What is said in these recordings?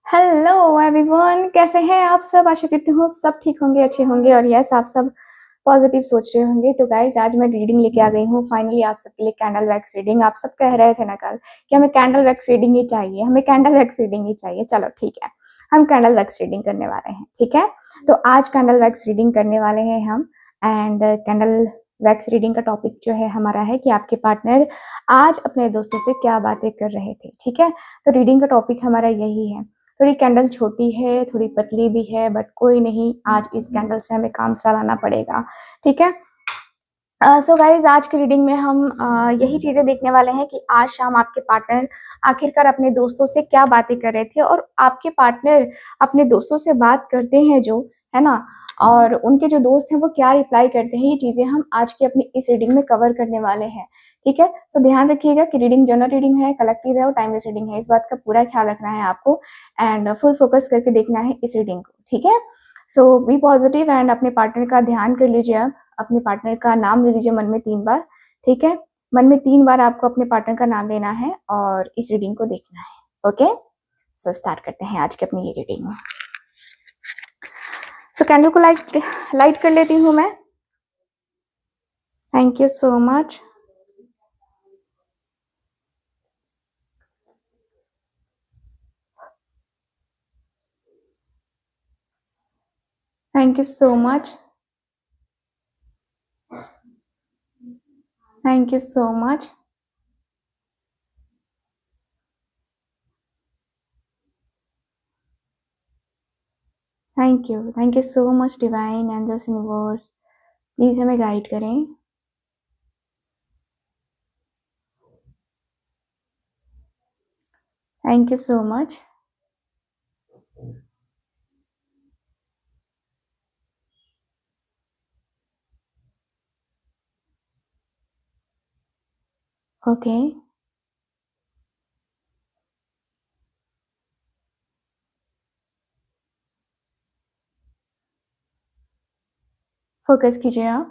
Hello everyone, कैसे हैं आप सब। आशा करती हूँ सब ठीक होंगे, अच्छे होंगे और यस आप सब पॉजिटिव सोच रहे होंगे। तो गाइज आज मैं रीडिंग लेके आ गई हूँ फाइनली आप सबके लिए, कैंडल वैक्स रीडिंग। आप सब कह रहे थे ना कल कि हमें कैंडल वैक्स रीडिंग ही चाहिए, हमें कैंडल वैक्स रीडिंग ही चाहिए। चलो ठीक है, हम कैंडल वैक्स रीडिंग करने वाले हैं। ठीक है, तो आज कैंडल वैक्स रीडिंग करने वाले हैं हम। एंड कैंडल वैक्स रीडिंग का टॉपिक जो है हमारा है कि आपके पार्टनर आज अपने दोस्तों से क्या बातें कर रहे थे। ठीक है, तो रीडिंग का टॉपिक हमारा यही है। थोड़ी कैंडल छोटी है, थोड़ी पतली भी है, बट कोई नहीं, आज इस कैंडल से हमें काम चलाना पड़ेगा। ठीक है, सो गाइज आज की रीडिंग में हम यही चीजें देखने वाले हैं कि आज शाम आपके पार्टनर आखिरकार अपने दोस्तों से क्या बातें कर रहे थे, और आपके पार्टनर अपने दोस्तों से बात करते हैं जो है ना, और उनके जो दोस्त हैं वो क्या रिप्लाई करते हैं, ये चीजें हम आज की अपनी इस रीडिंग में कवर करने वाले हैं। ठीक है, सो ध्यान रखिएगा कि रीडिंग जनरल रीडिंग है, कलेक्टिव है और टाइमलेस रीडिंग है, इस बात का पूरा ख्याल रखना है आपको एंड फुल फोकस करके देखना है इस रीडिंग को। ठीक है, सो बी पॉजिटिव एंड अपने पार्टनर का ध्यान कर लीजिए। आप अपने पार्टनर का नाम ले लीजिए मन में 3 बार। ठीक है, मन में 3 बार आपको अपने पार्टनर का नाम लेना है और इस रीडिंग को देखना है। ओके, सो स्टार्ट करते हैं आज की अपनी ये रीडिंग। सो कैंडल को लाइट कर लेती हूँ मैं। Thank you so much. Thank you so much. Thank you so much. Thank you so much divine angels universe, please हमें गाइड करें। Thank you so much. Okay, focus कीजिए आप।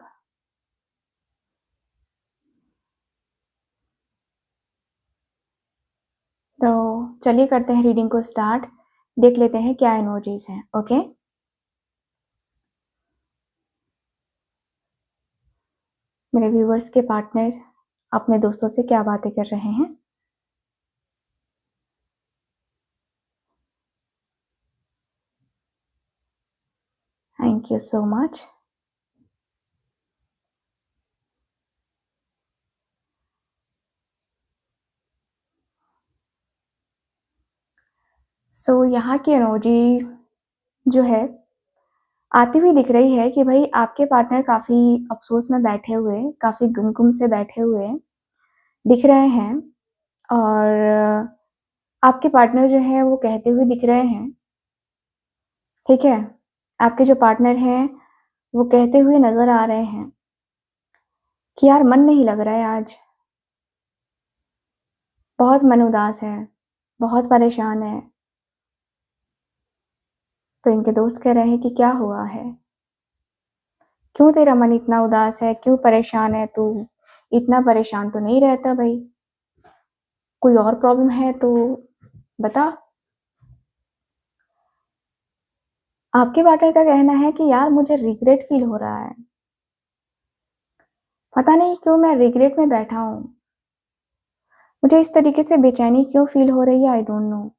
तो चलिए करते हैं रीडिंग को स्टार्ट, देख लेते हैं क्या इमोजीज हैं। ओके, मेरे व्यूवर्स के पार्टनर अपने दोस्तों से क्या बातें कर रहे हैं। Thank you so much. So यहाँ की एनर्जी जो है आती हुई दिख रही है कि भाई आपके पार्टनर काफी अफसोस में बैठे हुए, काफी गुमगुम से बैठे हुए दिख रहे हैं, और आपके पार्टनर जो है वो कहते हुए दिख रहे हैं। ठीक है, आपके जो पार्टनर हैं वो कहते हुए नजर आ रहे हैं कि यार मन नहीं लग रहा है आज, बहुत मन उदास है, बहुत परेशान है। तो इनके दोस्त कह रहे हैं कि क्या हुआ है, क्यों तेरा मन इतना उदास है, क्यों परेशान है तू, इतना परेशान तो नहीं रहता भाई, कोई और प्रॉब्लम है तो बता। आपके पार्टनर का कहना है कि यार मुझे रिग्रेट फील हो रहा है, पता नहीं क्यों मैं रिग्रेट में बैठा हूँ, मुझे इस तरीके से बेचैनी क्यों फील हो रही है, आई डोंट नो।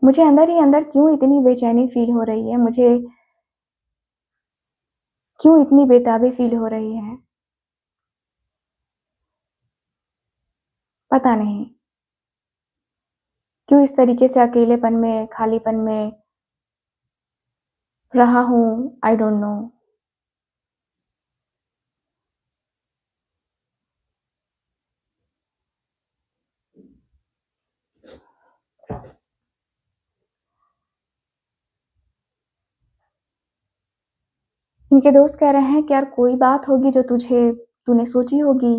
मुझे अंदर ही अंदर क्यों इतनी बेचैनी फील हो रही है, मुझे क्यों इतनी बेताबी फील हो रही है, पता नहीं क्यों इस तरीके से अकेलेपन में, खालीपन में रहा हूँ, आई डोंट नो। इनके दोस्त कह रहे हैं कि यार कोई बात होगी जो तूने सोची होगी।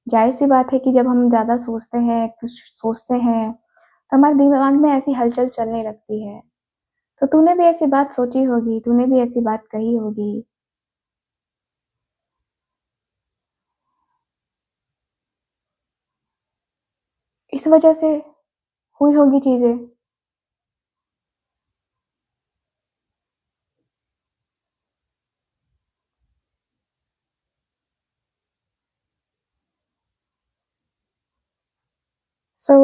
जाहिर सी बात है कि जब हम ज़्यादा सोचते हैं, कुछ सोचते हैं, तो हमारे दिमाग में ऐसी हलचल चलने लगती है। तो तूने भी ऐसी बात सोची होगी, तूने भी ऐसी बात कही होगी। इस वजह से हुई होगी चीजें। सो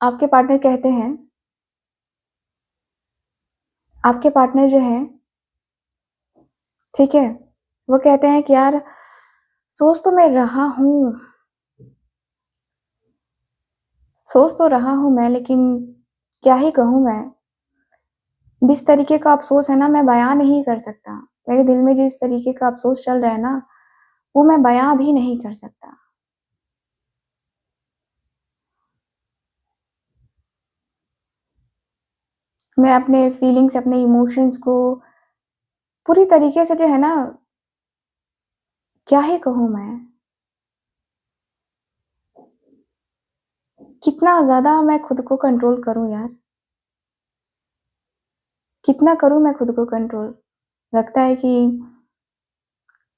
आपके पार्टनर कहते हैं, आपके पार्टनर जो है, ठीक है, वो कहते हैं कि यार सोच तो मैं रहा हूँ, सोच तो रहा हूँ मैं, लेकिन क्या ही कहूँ मैं। जिस तरीके का अफ़सोस है ना, मैं बयाँ नहीं कर सकता। मेरे दिल में जिस तरीके का अफ़सोस चल रहा है ना, वो मैं बयाँ भी नहीं कर सकता। मैं अपने फीलिंग्स, अपने इमोशंस को पूरी तरीके से जो है ना, क्या ही कहूँ मैं। कितना ज़्यादा मैं खुद को कंट्रोल करूँ यार? कितना करूँ मैं खुद को कंट्रोल? लगता है कि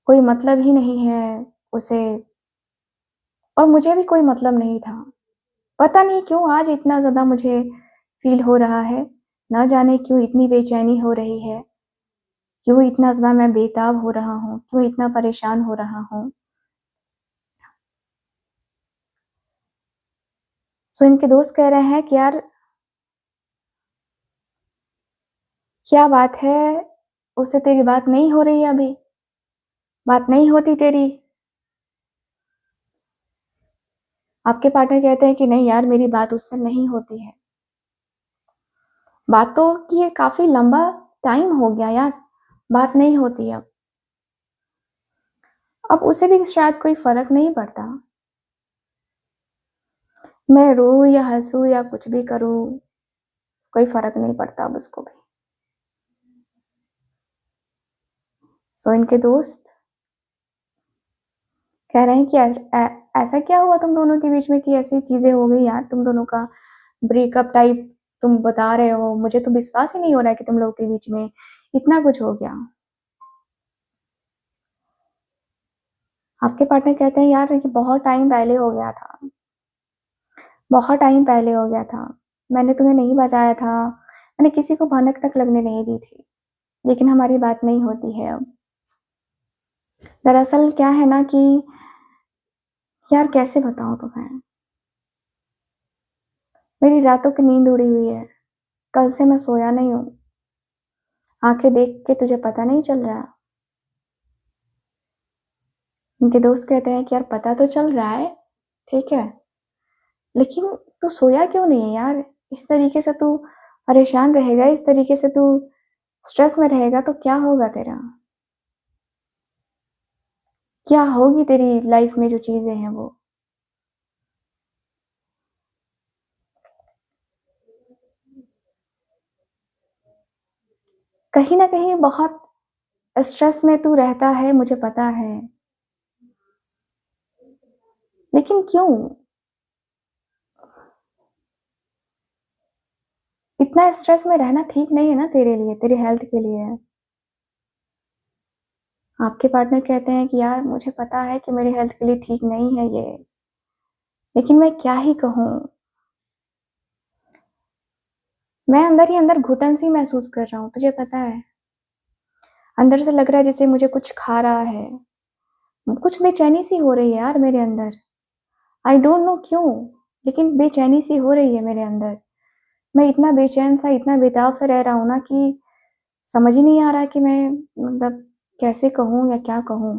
कोई मतलब ही नहीं है उसे, और मुझे भी कोई मतलब नहीं था। पता नहीं क्यों आज इतना ज़्यादा मुझे फ़ील हो रहा है, ना जाने क्यों इतनी बेचैनी हो रही है, क्यों इतना ज़्यादा मैं बेताब हो रहा हूँ, क्यों इतना परेशान हो रहा हूँ। सो इनके दोस्त कह रहे हैं कि यार क्या बात है, उससे तेरी बात नहीं हो रही है अभी? बात नहीं होती तेरी? आपके पार्टनर कहते हैं कि नहीं यार, मेरी बात उससे नहीं होती है। बात तो किए काफ़ी लंबा टाइम हो गया यार, बात नहीं होती अब। अब उसे भी शायद कोई फ़र्क नहीं पड़ता। मैं रोऊँ या हँसूँ या कुछ भी करूँ, कोई फ़र्क नहीं पड़ता अब उसको भी। सो इनके दोस्त कह रहे हैं कि ऐसा क्या हुआ तुम दोनों के बीच में कि ऐसी चीज़ें हो गई यार, तुम दोनों का ब्रेकअप टाइप तुम बता रहे हो, मुझे तो विश्वास ही नहीं हो रहा है कि तुम लोगों के बीच में इतना कुछ हो गया। आपके पार्टनर कहते हैं यार ये बहुत टाइम पहले हो गया था, बहुत टाइम पहले हो गया था। मैंने तुम्हें नहीं बताया था, मैंने किसी को भनक तक लगने नहीं दी थी, लेकिन हमारी बात नहीं होती है अब। दरअसल क्या है ना कि यार कैसे बताऊँ तुम्हें, मेरी रातों की नींद उड़ी हुई है, कल से मैं सोया नहीं हूँ। आँखें देख के तुझे पता नहीं चल रहा? उनके दोस्त कहते हैं कि यार पता तो चल रहा है, ठीक है, लेकिन तू सोया क्यों नहीं है यार? इस तरीके से तू परेशान रहेगा, इस तरीके से तू स्ट्रेस में रहेगा तो क्या होगा तेरा? क्या होगी तेरी लाइफ में जो चीज़ें हैं वो? कहीं न कहीं बहुत स्ट्रेस में तू रहता है, मुझे पता है, लेकिन क्यों? इतना स्ट्रेस में रहना ठीक नहीं है ना तेरे लिए, तेरी हेल्थ के लिए। आपके पार्टनर कहते हैं कि यार मुझे पता है कि मेरी हेल्थ के लिए ठीक नहीं है ये, लेकिन मैं क्या ही कहूँ? मैं अंदर ही अंदर घुटन-सी महसूस कर रहा हूँ, तुझे पता है। अंदर से लग रहा है जैसे मुझे कुछ खा रहा है। कुछ बेचैनी-सी हो रही है यार मेरे अंदर। आई डोंट नो क्यों? लेकिन बेचैनी-सी हो रही है मेरे अंदर। मैं इतना बेचैन-सा, इतना बेताब-सा रह रहा हूँ ना कि समझ ही नहीं आ रहा कि मैं मतलब कैसे कहूँ या क्या कहूँ?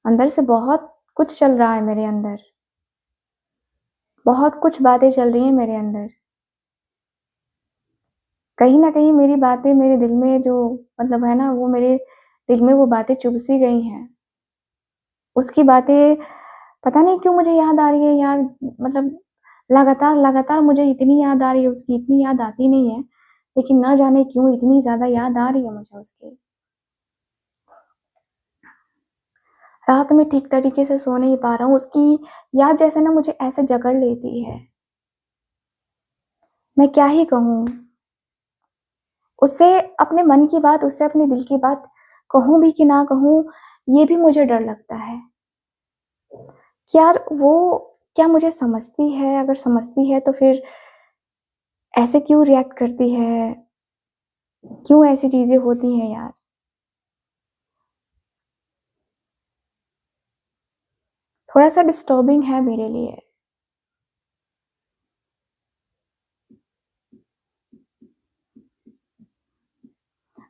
अंदर से बहुत कुछ चल रहा है मेरे अंदर। बहुत कुछ बातें चल रही हैं मेरे अंदर। कहीं न कहीं मेरी बातें मेरे दिल में जो मतलब है ना, वो मेरे दिल में वो बातें चुभ सी गई हैं। उसकी बातें पता नहीं क्यों मुझे याद आ रही है यार, मतलब लगातार मुझे इतनी याद आ रही है उसकी, इतनी याद आती नहीं है, लेकिन ना जाने क्यों इतनी ज़्यादा याद आ रही है मुझे उसकी। रात में ठीक तरीके से सो नहीं पा रहा हूँ, उसकी याद जैसे ना मुझे ऐसे जकड़ लेती है। मैं क्या ही कहूँ? उससे अपने मन की बात, उससे अपने दिल की बात कहूँ भी कि ना कहूँ, ये भी मुझे डर लगता है। कि यार वो क्या मुझे समझती है? अगर समझती है तो फिर ऐसे क्यों रिएक्ट करती है? क्यों ऐसी चीज़ें होती हैं यार? थोड़ा-सा डिस्टर्बिंग है मेरे लिए।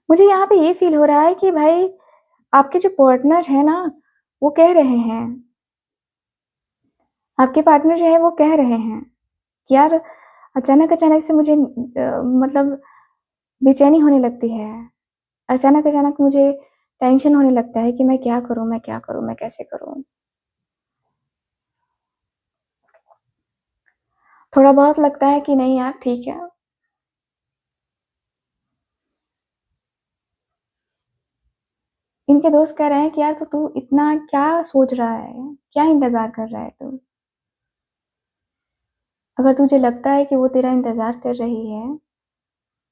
मुझे यहाँ पे ये फ़ील हो रहा है कि भाई आपके जो पार्टनर हैं ना, वो कह रहे हैं आपके पार्टनर जो है वो कह रहे हैं कि यार अचानक-अचानक से मुझे मतलब बेचैनी होने लगती है। अचानक-अचानक मुझे टेंशन होने लगता है कि मैं क्या करूँ, मैं क्या करूँ, मैं कैसे करूँ? थोड़ा बहुत लगता है कि नहीं यार ठीक है। इनके दोस्त कह रहे हैं कि यार तो तू इतना क्या सोच रहा है? क्या इंतज़ार कर रहा है तू? अगर तुझे लगता है कि वो तेरा इंतज़ार कर रही है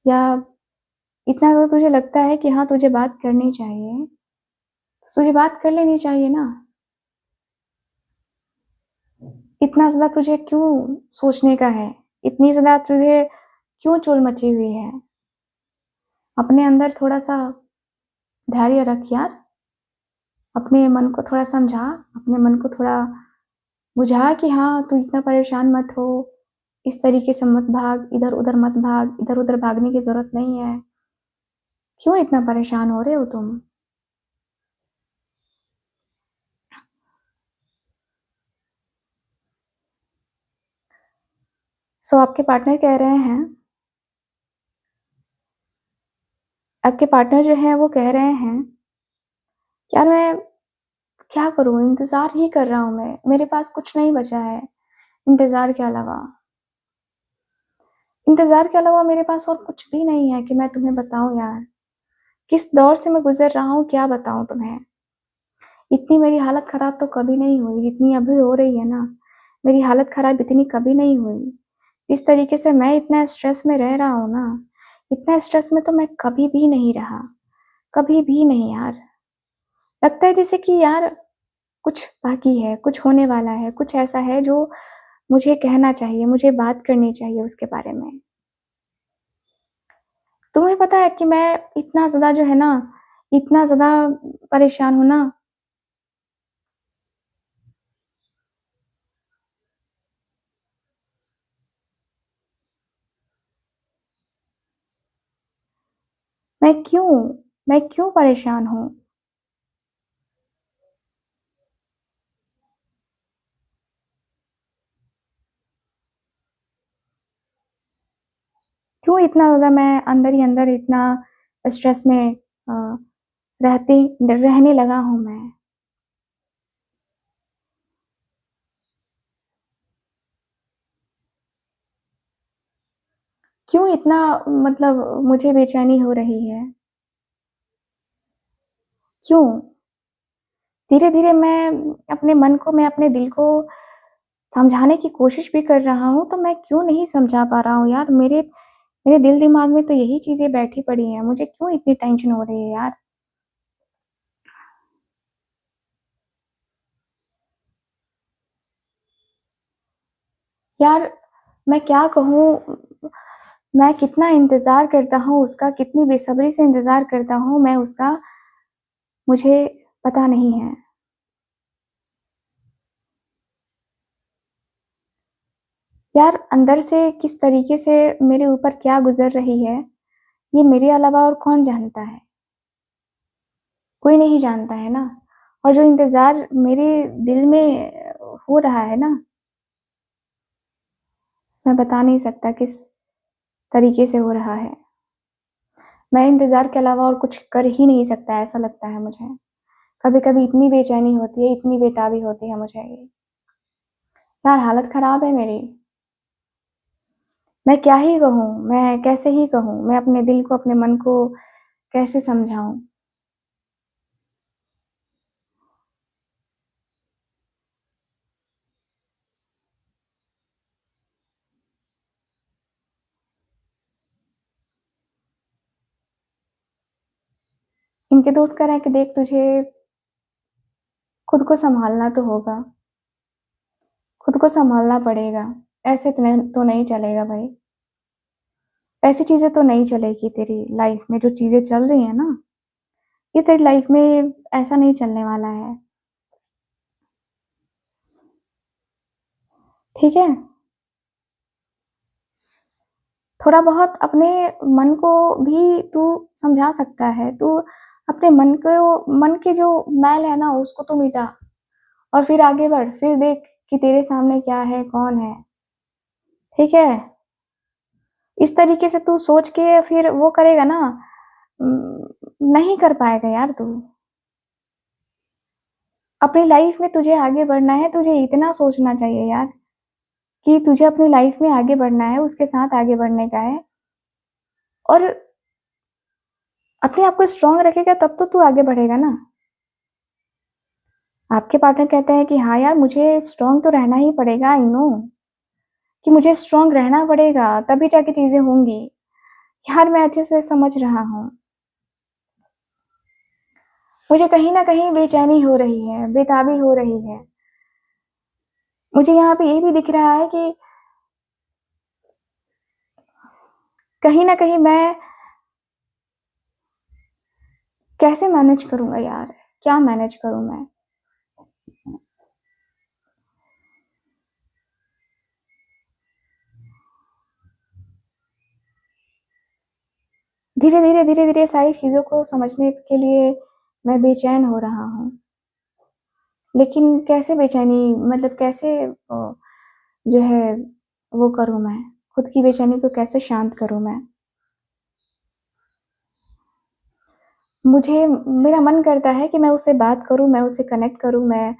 या इतना ज़्यादा तुझे लगता है कि हाँ, तुझे बात करनी चाहिए, तो तुझे बात कर लेनी चाहिए ना। इतना ज़्यादा तुझे क्यों सोचने का है? इतनी ज़्यादा तुझे क्यों चुल मची हुई है? अपने अंदर थोड़ा-सा धैर्य रख यार। अपने मन को थोड़ा समझा, अपने मन को थोड़ा बुझा कि हाँ, तू इतना परेशान मत हो, इस तरीके से मत भाग, इधर-उधर मत भाग, इधर-उधर भागने की ज़रूरत नहीं है। क्यों इतना परेशान हो रहे हो तुम? सो आपके पार्टनर जो हैं वो कह रहे हैं, यार मैं क्या करूँ? इंतज़ार ही कर रहा हूँ मैं, मेरे पास कुछ नहीं बचा है, इंतज़ार के अलावा। इंतज़ार के अलावा मेरे पास और कुछ भी नहीं है कि मैं तुम्हें बताऊँ यार। किस दौर से मैं गुज़र रहा हूँ, क्या बताऊँ तुम्हें? इतनी मेरी हालत ख़राब तो कभी नहीं हुई, जितनी अभी हो रही है ना, मेरी हालत ख़राब इतनी कभी नहीं हुई। इस तरीके से मैं इतना स्ट्रेस में रह रहा हूँ ना, इतना स्ट्रेस में तो मैं कभी भी नहीं रहा, कभी भी नहीं यार। लगता है जैसे कि यार कुछ बाकी है, कुछ होने वाला है, कुछ ऐसा है जो मुझे कहना चाहिए, मुझे बात करनी चाहिए उसके बारे में। तुम्हें पता है कि मैं इतना ज़्यादा जो है ना, इतना ज़्यादा परेशान हूँ ना, मैं क्यों मैं क्यों परेशान हूँ? क्यों इतना ज़्यादा मैं अंदर ही अंदर इतना स्ट्रेस में रहती रहने लगा हूँ मैं? क्यों इतना मतलब मुझे बेचैनी हो रही है? क्यों? धीरे-धीरे मैं अपने मन को, मैं अपने दिल को समझाने की कोशिश भी कर रहा हूँ, तो मैं क्यों नहीं समझा पा रहा हूँ यार? मेरे मेरे दिल-दिमाग में तो यही चीज़ें बैठी पड़ी हैं, मुझे क्यों इतनी टेंशन हो रही है यार? यार, मैं क्या कहूँ, मैं कितना इंतज़ार करता हूँ उसका, कितनी बेसब्री से इंतज़ार करता हूँ मैं उसका, मुझे पता नहीं है। यार, अंदर से किस तरीके से मेरे ऊपर क्या गुज़र रही है, ये मेरे अलावा और कौन जानता है? कोई नहीं जानता है ना। और जो इंतज़ार मेरे दिल में हो रहा है ना, मैं बता नहीं सकता किस तरीके से हो रहा है। मैं इंतज़ार के अलावा और कुछ कर ही नहीं सकता, ऐसा लगता है मुझे। कभी-कभी इतनी बेचैनी होती है, इतनी बेताबी होती है मुझे ये। यार, हालत ख़राब है मेरी। मैं क्या ही कहूँ, मैं कैसे ही कहूँ, मैं अपने दिल को, अपने मन को कैसे समझाऊँ? इनके दोस्त कह रहे हैं कि देख तुझे खुद को सँभालना तो होगा, खुद खुद को संभालना पड़ेगा। ऐसे तो नहीं चलेगा भाई। ऐसी चीज़ें तो नहीं चलेगी तेरी लाइफ में, जो चीज़ें चल रही हैं ना, ये तेरी लाइफ में ऐसा नहीं चलने वाला है। ठीक है? थोड़ा बहुत अपने मन को भी तू समझा सकता है। तू अपने मन के जो मैल है ना, उसको तू मिटा और फिर आगे बढ़। फिर देख कि तेरे सामने क्या है, कौन है। ठीक है? इस तरीके से तू सोच के फिर वो करेगा ना, नहीं कर पाएगा यार तू। अपनी लाइफ में तुझे आगे बढ़ना है, तुझे इतना सोचना चाहिए यार कि तुझे अपनी लाइफ में आगे बढ़ना है, उसके साथ आगे बढ़ने का है। और अपने आप को स्ट्रॉन्ग रखेगा तब तो तू आगे बढ़ेगा ना। आपके पार्टनर कहते हैं कि हाँ यार, मुझे स्ट्रॉन्ग तो रहना ही पड़ेगा, आई नो कि मुझे स्ट्रॉन्ग रहना पड़ेगा, तभी जाके चीज़ें होंगी। यार मैं अच्छे से समझ रहा हूँ। मुझे कहीं न कहीं बेचैनी हो रही है, बेताबी हो रही है। मुझे यहाँ पे ये भी दिख रहा है कि कहीं न कहीं मैं कैसे मैनेज करूँगा यार? क्या मैनेज करूँ मैं? धीरे-धीरे सारी चीज़ों को समझने के लिए मैं बेचैन हो रहा हूँ। लेकिन कैसे बेचैनी, मतलब कैसे जो है वो करूँ मैं? खुद की बेचैनी को कैसे शांत करूँ मैं? मेरा मन करता है कि मैं उससे बात करूँ, मैं उससे कनेक्ट करूँ, मैं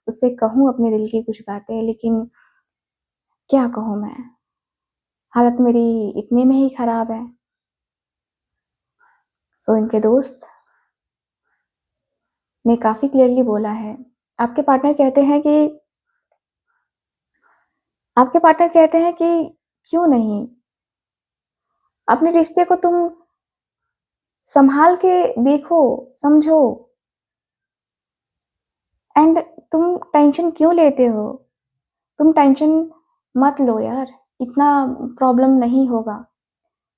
उससे कहूँ अपने दिल की कुछ बातें, लेकिन क्या कहूँ मैं? हालत मेरी इतने में ही खराब है। सो इनके दोस्त ने काफ़ी क्लियरली बोला है। आपके पार्टनर कहते हैं कि आपके पार्टनर कहते हैं कि क्यों नहीं? अपने रिश्ते को तुम सँभाल के देखो, समझो, एंड तुम टेंशन क्यों लेते हो? तुम टेंशन मत लो यार, इतना प्रॉब्लम नहीं होगा,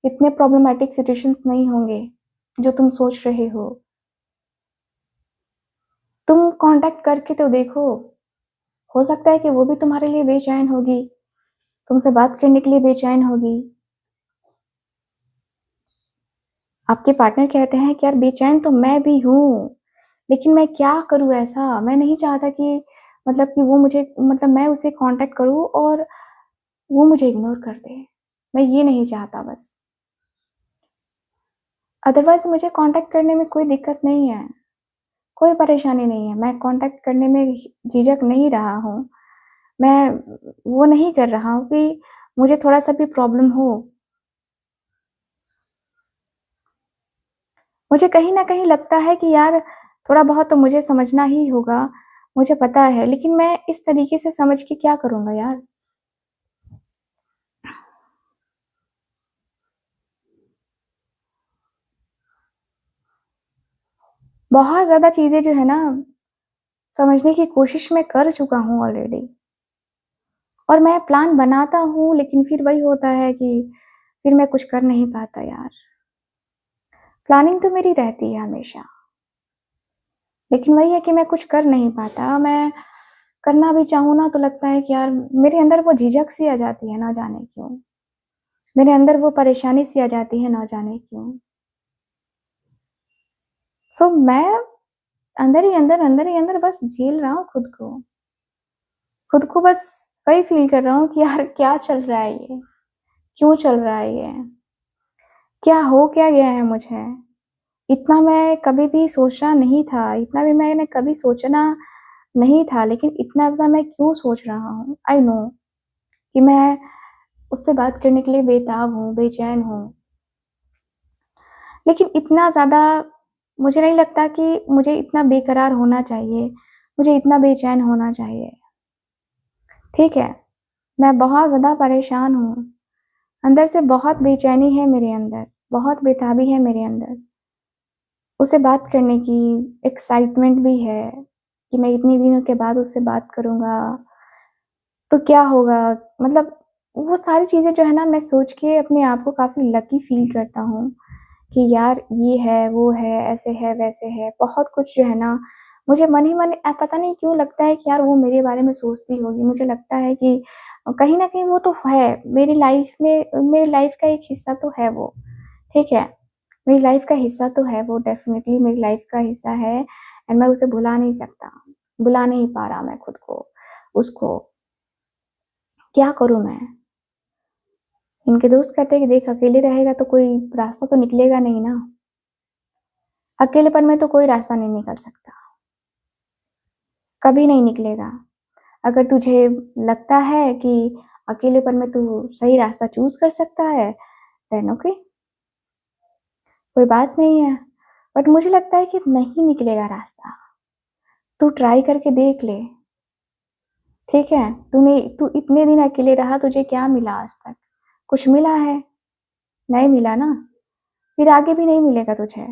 इतने प्रॉब्लमैटिक सिचुएशंस नहीं होंगे, जो तुम सोच रहे हो। तुम कॉन्टैक्ट करके तो देखो, हो सकता है कि वो भी तुम्हारे लिए बेचैन होगी, तुमसे बात करने के लिए बेचैन होगी। आपके पार्टनर कहते हैं कि यार बेचैन तो मैं भी हूँ, लेकिन मैं क्या करूँ ऐसा? मैं नहीं चाहता कि मतलब कि वो मुझे, मतलब मैं उसे कॉन्टैक्ट करूँ और वो मुझे इग्नोर कर दे। मैं ये नहीं चाहता बस। अदरवाइज़ मुझे कॉन्टैक्ट करने में कोई दिक्कत नहीं है, कोई परेशानी नहीं है। मैं कॉन्टैक्ट करने में झिझक नहीं रहा हूँ। मैं वो नहीं कर रहा हूँ कि मुझे थोड़ा-सा भी प्रॉब्लम हो। मुझे कहीं न कहीं लगता है कि यार थोड़ा बहुत तो मुझे समझना ही होगा, मुझे पता है, लेकिन मैं इस तरीके से समझ के क्या करूँगा यार? बहुत ज़्यादा चीज़ें जो है ना, समझने की कोशिश मैं कर चुका हूँ ऑलरेडी, और मैं प्लान बनाता हूँ, लेकिन फिर वही होता है कि फिर मैं कुछ कर नहीं पाता यार। प्लानिंग तो मेरी रहती है हमेशा, लेकिन वही है कि मैं कुछ कर नहीं पाता। मैं करना भी चाहूँ ना, तो लगता है कि यार मेरे अंदर वो झिझक सी आ जाती है, ना जाने क्यों? मेरे अंदर वो परेशानी सी आ जाती है, ना जाने क्यों? सो मैं अंदर ही अंदर बस झेल रहा हूँ खुद को। खुद को बस वही फ़ील कर रहा हूँ कि यार क्या चल रहा है ये? क्यों चल रहा है ये? क्या हो क्या गया है मुझे? इतना मैं कभी भी सोचा नहीं था, इतना भी मैंने कभी सोचना नहीं था, लेकिन इतना ज़्यादा मैं क्यों सोच रहा हूँ? आई नो कि मैं उससे बात करने के लिए बेताब हूँ, बेचैन हूँ। लेकिन इतना ज़्यादा मुझे नहीं लगता कि मुझे इतना बेकरार होना चाहिए, मुझे इतना बेचैन होना चाहिए। ठीक है, मैं बहुत ज़्यादा परेशान हूँ, अंदर से बहुत बेचैनी है मेरे अंदर, बहुत बेताबी है मेरे अंदर। उससे बात करने की एक्साइटमेंट भी है कि मैं इतने दिनों के बाद उससे बात करूँगा, तो क्या होगा? मतलब वो सारी चीज़ें जो है ना, मैं सोच के अपने आप को काफ़ी लकी फ़ील करता हूँ कि यार ये है, वो है, ऐसे है, वैसे है, बहुत कुछ जो है ना, मुझे मन ही मन पता नहीं क्यों लगता है कि यार वो मेरे बारे में सोचती होगी। मुझे लगता है कि कहीं न कहीं वो तो है, मेरी लाइफ़ का एक हिस्सा तो है वो, ठीक है? मेरी लाइफ़ का हिस्सा तो है वो, डेफ़िनिटली मेरी लाइफ़ का हिस्सा है एंड मैं उसे भुला नहीं सकता, भुला नहीं पा रहा मैं खुद को, उसको। क्या करूँ मैं? इनके दोस्त कहते हैं कि देख, अकेले रहेगा तो कोई रास्ता तो निकलेगा नहीं ना। अकेलेपन में तो कोई रास्ता नहीं निकल सकता, कभी नहीं निकलेगा। अगर तुझे लगता है कि अकेलेपन में तू सही रास्ता चूज़ कर सकता है, देन ओके, कोई बात नहीं है। बट मुझे लगता है कि नहीं निकलेगा रास्ता। तू ट्राई करके देख ले, ठीक है? तू इतने दिन अकेले रहा, तुझे क्या मिला आज तक? कुछ मिला है? नहीं मिला ना, फिर आगे भी नहीं मिलेगा तुझे।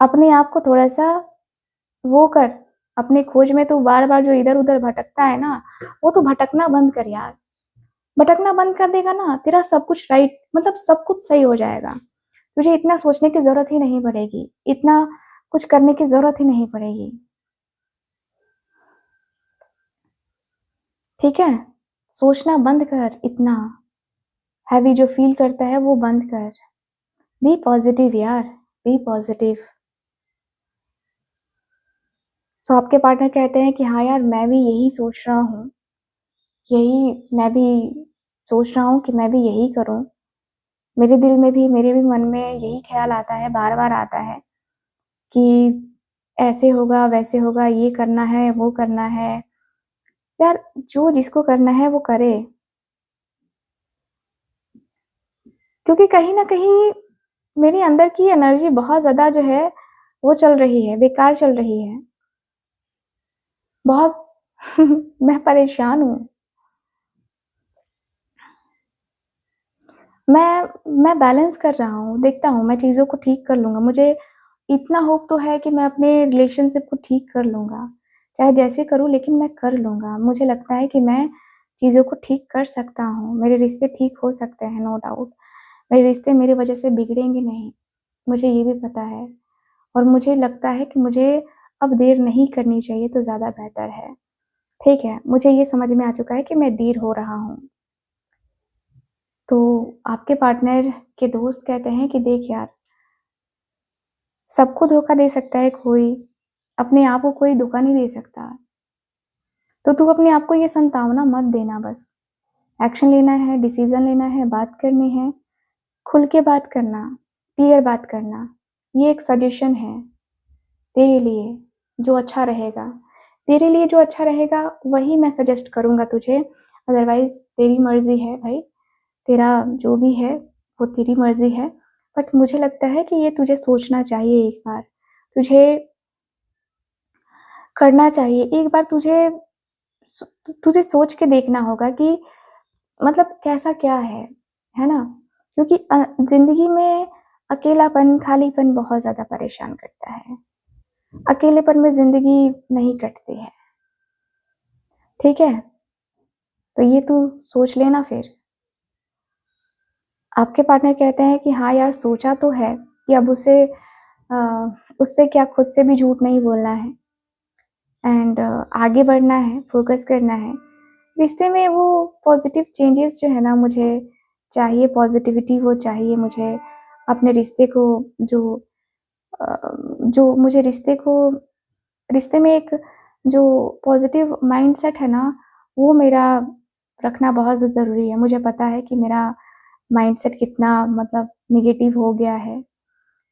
अपने आप को थोड़ा-सा वो कर, अपनी खोज में तू बार-बार जो इधर-उधर भटकता है ना, वो तू भटकना बंद कर यार। भटकना बंद कर देगा ना, तेरा सब कुछ राइट, मतलब सब कुछ सही हो जाएगा। तुझे इतना सोचने की ज़रूरत ही नहीं पड़ेगी, इतना कुछ करने की ज़रूरत ही नहीं पड़ेगी, ठीक है? सोचना बंद कर इतना, हैवी जो फ़ील करता है वो बंद कर। बी पॉज़िटिव यार, बी पॉज़िटिव। सो आपके पार्टनर कहते हैं कि हाँ यार, मैं भी यही सोच रहा हूँ, मैं भी सोच रहा हूँ कि मैं भी यही करूँ। मेरे दिल में भी, मेरे भी मन में यही ख़्याल आता है, बार-बार आता है कि ऐसे होगा, वैसे होगा, ये करना है, वो करना है। यार, जो जिसको करना है वो करे, क्योंकि कहीं न कहीं मेरे अंदर की एनर्जी बहुत ज़्यादा जो है, वो चल रही है, बेकार चल रही है। बहुत मैं परेशान हूँ। मैं बैलेंस कर रहा हूँ, देखता हूँ, मैं चीज़ों को ठीक कर लूँगा। मुझे इतना होप तो है कि मैं अपने रिलेशनशिप को ठीक कर लूँगा। चाहे जैसे करूँ, लेकिन मैं कर लूँगा। मुझे लगता है कि मैं चीज़ों को ठीक कर सकता हूँ। मेरे रिश्ते ठीक हो सकते हैं, नो डाउट। मेरे रिश्ते मेरी वज़ह से बिगड़ेंगे नहीं, मुझे ये भी पता है। और मुझे लगता है कि मुझे अब देर नहीं करनी चाहिए तो ज़्यादा बेहतर है। ठीक है, मुझे ये समझ में आ चुका है कि मैं देर हो रहा हूँ। तो आपके पार्टनर के दोस्त कहते हैं कि देख यार, सबको धोखा दे सकता है कोई, अपने आप को कोई धोखा नहीं दे सकता। तो तू अपने आप को ये संतावना मत देना बस। एक्शन लेना है, डिसीज़न लेना है, बात करनी है, खुल के बात करना, क्लियर बात करना। ये एक सजेशन है तेरे लिए, जो अच्छा रहेगा। तेरे लिए जो अच्छा रहेगा वही मैं सजेस्ट करूँगा तुझे, अदरवाइज़ तेरी मर्ज़ी है भाई, तेरा जो भी है वो तेरी मर्ज़ी है। बट मुझे लगता है कि ये तुझे सोचना चाहिए एक बार, तुझे करना चाहिए। एक बार सो तुझे सोच के देखना होगा कि मतलब कैसा क्या है ना? क्योंकि ज़िंदगी में अकेलापन, खालीपन बहुत ज़्यादा परेशान करता है। अकेलेपन में ज़िंदगी नहीं कटती है, ठीक है? तो ये तू सोच लेना फिर। आपके पार्टनर कहते हैं कि हाँ यार, सोचा तो है कि अब उससे क्या, खुद से भी झूठ नहीं बोलना है एंड आगे बढ़ना है, फ़ोकस करना है। रिश्ते में वो पॉज़िटिव चेंजेस जो है ना, मुझे चाहिए, पॉज़िटिविटी वो चाहिए मुझे। अपने रिश्ते को जो जो मुझे रिश्ते में एक जो पॉज़िटिव माइंडसेट है ना, वो मेरा रखना बहुत ज़रूरी है। मुझे पता है कि मेरा माइंडसेट कितना मतलब नेगेटिव हो गया है,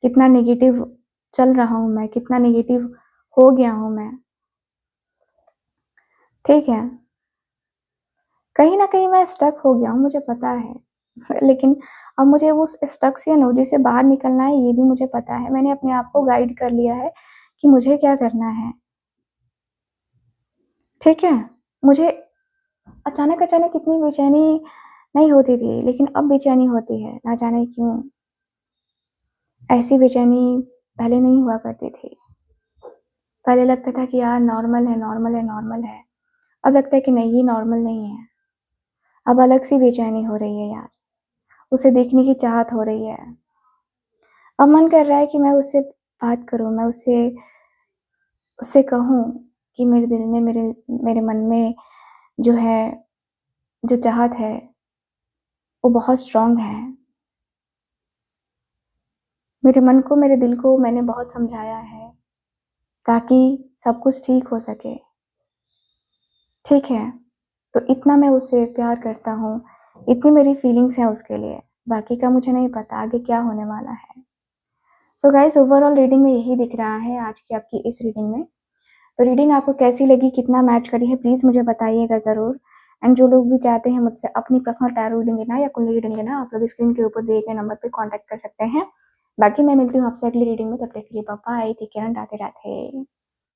कितना नेगेटिव चल रहा हूँ मैं, कितना नेगेटिव हो गया हूँ मैं, ठीक है? कहीं न कहीं मैं स्टक हो गया हूँ, मुझे पता है। लेकिन अब मुझे उस स्टक से या नोडी से बाहर निकलना है, ये भी मुझे पता है। मैंने अपने आप को गाइड कर लिया है कि मुझे क्या करना है, ठीक है? मुझे अचानक-अचानक इतनी बेचैनी नहीं होती थी, लेकिन अब बेचैनी होती है, ना जाने क्यों? ऐसी बेचैनी पहले नहीं हुआ करती थी। पहले लगता था कि यार नॉर्मल है, नॉर्मल है, नॉर्मल है। अब लगता है कि नहीं, ये नॉर्मल नहीं है। अब अलग सी बेचैनी हो रही है यार, उसे देखने की चाहत हो रही है। अब मन कर रहा है कि मैं उससे बात करूँ, मैं उससे कहूँ कि मेरे दिल में, मेरे मन में जो है, जो चाहत है, वो बहुत स्ट्रॉन्ग है। मेरे मन को, मेरे दिल को मैंने बहुत समझाया है ताकि सब कुछ ठीक हो सके। ठीक है, तो इतना मैं उससे प्यार करता हूँ, इतनी मेरी फीलिंग्स हैं उसके लिए। बाकी का मुझे नहीं पता आगे क्या होने वाला है। सो गाइस, ओवरऑल रीडिंग में यही दिख रहा है आज की आपकी इस रीडिंग में। तो रीडिंग आपको कैसी लगी, कितना मैच करी है, प्लीज़ मुझे बताइएगा ज़रूर। एंड जो लोग भी चाहते हैं मुझसे अपनी पर्सनल टैरो रीडिंग लेना या कुंडली रीडिंग लेना, आप लोग स्क्रीन के ऊपर दिए गए नंबर पे कांटेक्ट कर सकते हैं। बाकी मैं मिलती हूँ आपसे अगली रीडिंग में, तब तक के लिए bye bye, take care and Radhe Radhe.